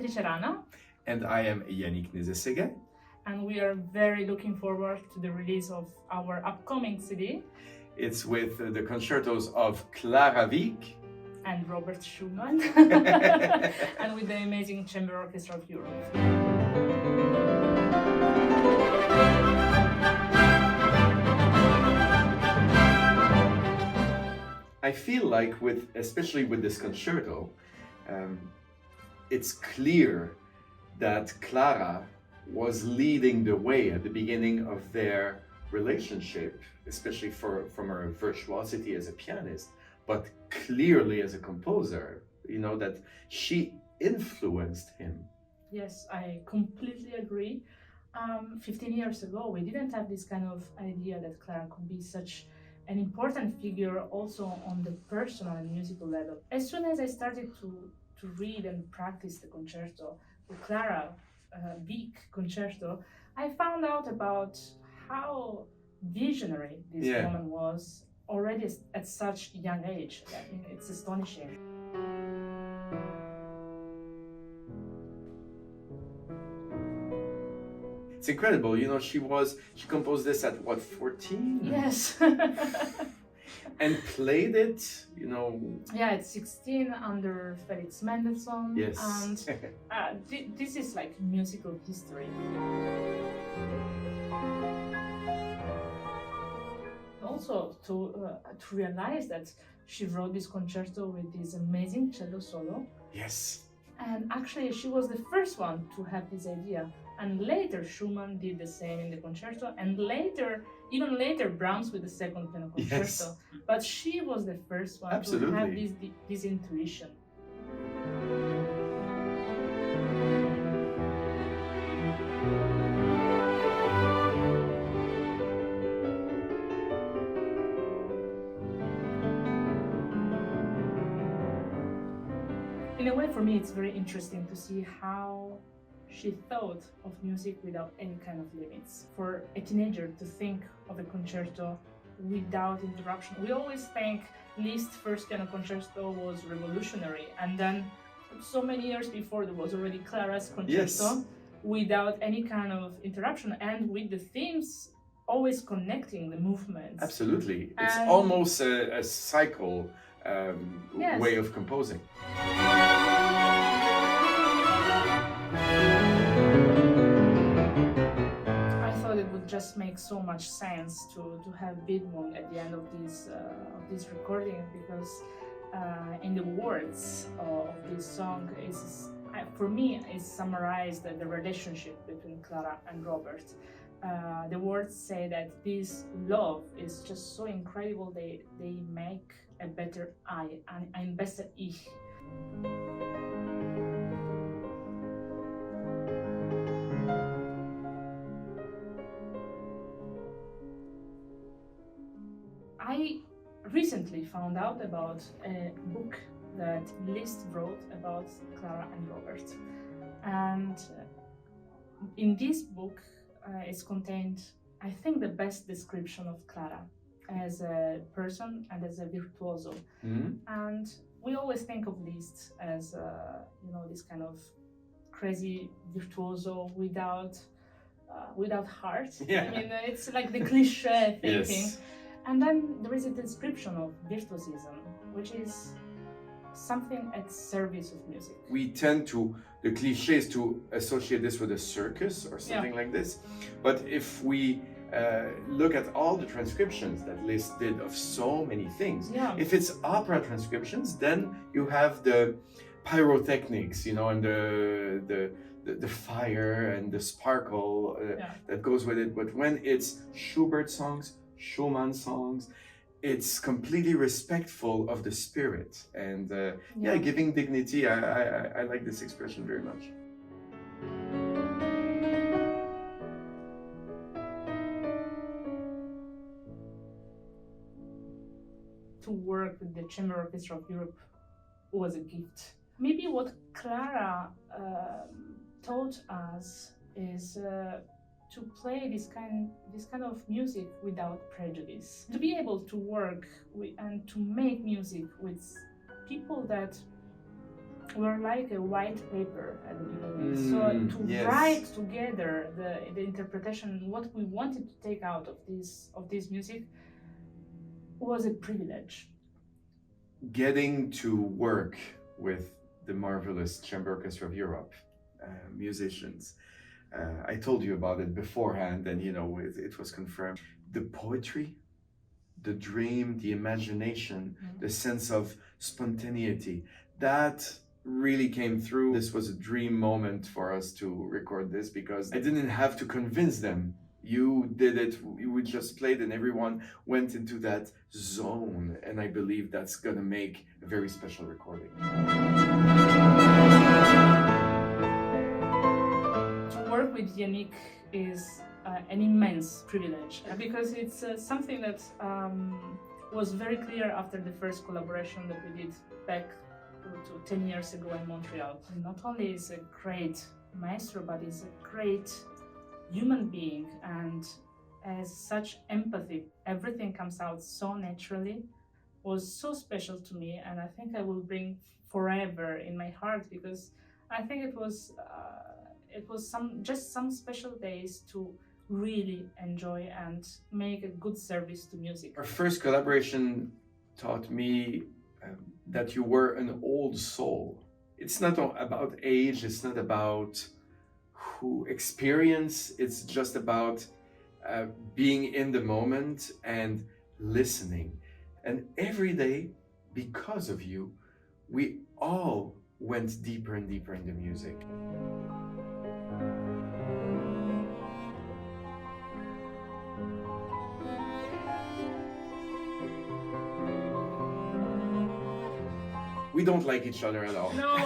Ticerana, And I am Yannick Nezesege. and we are very looking forward to the release of our upcoming CD It's with the concertos of Clara Wieck and Robert Schumann, and with the amazing Chamber Orchestra of Europe. I feel like especially with this concerto, it's clear that Clara was leading the way at the beginning of their relationship, especially from her virtuosity as a pianist, but clearly as a composer, that she influenced him. Yes, I completely agree. 15 years ago, we didn't have this kind of idea that Clara could be such an important figure also on the personal and musical level. As soon as I started to read and practice the concerto, the Clara Wieck concerto, I found out about how visionary this Yeah. woman was already at such a young age. I mean, it's astonishing. It's incredible, she composed this at what, 14? Yes. And played it, Yeah, at 16 under Felix Mendelssohn. Yes. And this is like musical history. Also, to realize that she wrote this concerto with this amazing cello solo, Yes. and actually she was the first one to have this idea. And later Schumann did the same in the concerto, and even later Brahms with the second piano concerto. Yes. But she was the first one Absolutely. to have this intuition. In a way, for me, it's very interesting to see how she thought of music without any kind of limits. For a teenager to think of a concerto without interruption. We always think Liszt's first piano concerto was revolutionary, and then so many years before there was already Clara's concerto Yes. without any kind of interruption, and with the themes always connecting the movements. Absolutely. It's And- almost a cycle Yes. way of composing. I thought it would just make so much sense to have Bidwong at the end of this recording, because in the words of this song for me is summarized the relationship between Clara and Robert. The words say that this love is just so incredible, they make a better I, ein besser Ich. I recently found out about a book that Liszt wrote about Clara and Robert. And in this book is contained, I think, the best description of Clara as a person and as a virtuoso. Mhm. And we always think of Liszt as, this kind of crazy virtuoso without heart. Yeah. I mean, it's like the cliche thinking. Yes. And then there is a description of virtuosism, which is something at service of music. We tend the cliches to associate this with a circus or something like this. But if we look at all the transcriptions that Liszt did of so many things, Yeah. if it's opera transcriptions, then you have the pyrotechnics, and the fire and the sparkle that goes with it. But when it's Schubert songs, Schumann songs, it's completely respectful of the spirit and giving dignity. I like this expression very much. To work with the Chamber Orchestra of Europe was a gift. Maybe what Clara taught us is to play this kind of music without prejudice. To be able to work and to make music with people that were like a white paper at the beginning. So to yes. write together the interpretation, what we wanted to take out of this music, was a privilege. Getting to work with the marvelous Chamber Orchestra of Europe musicians. I told you about it beforehand, and it was confirmed. The poetry, the dream, the imagination, the sense of spontaneity, that really came through. This was a dream moment for us to record this, because I didn't have to convince them. You did it, we just played, and everyone went into that zone, and I believe that's gonna make a very special recording. To work with Yannick is an immense privilege, because it's something that was very clear after the first collaboration that we did back to 10 years ago in Montreal. Not only is a great maestro, but he's a great human being, and has such empathy. Everything comes out so naturally. Was so special to me, and I think I will bring forever in my heart, because I think it was some special days to really enjoy and make a good service to music. Our first collaboration taught me that you were an old soul. It's not about age, it's not about who experience, it's just about being in the moment and listening. And every day, because of you, we all went deeper and deeper into music. We don't like each other at all. No.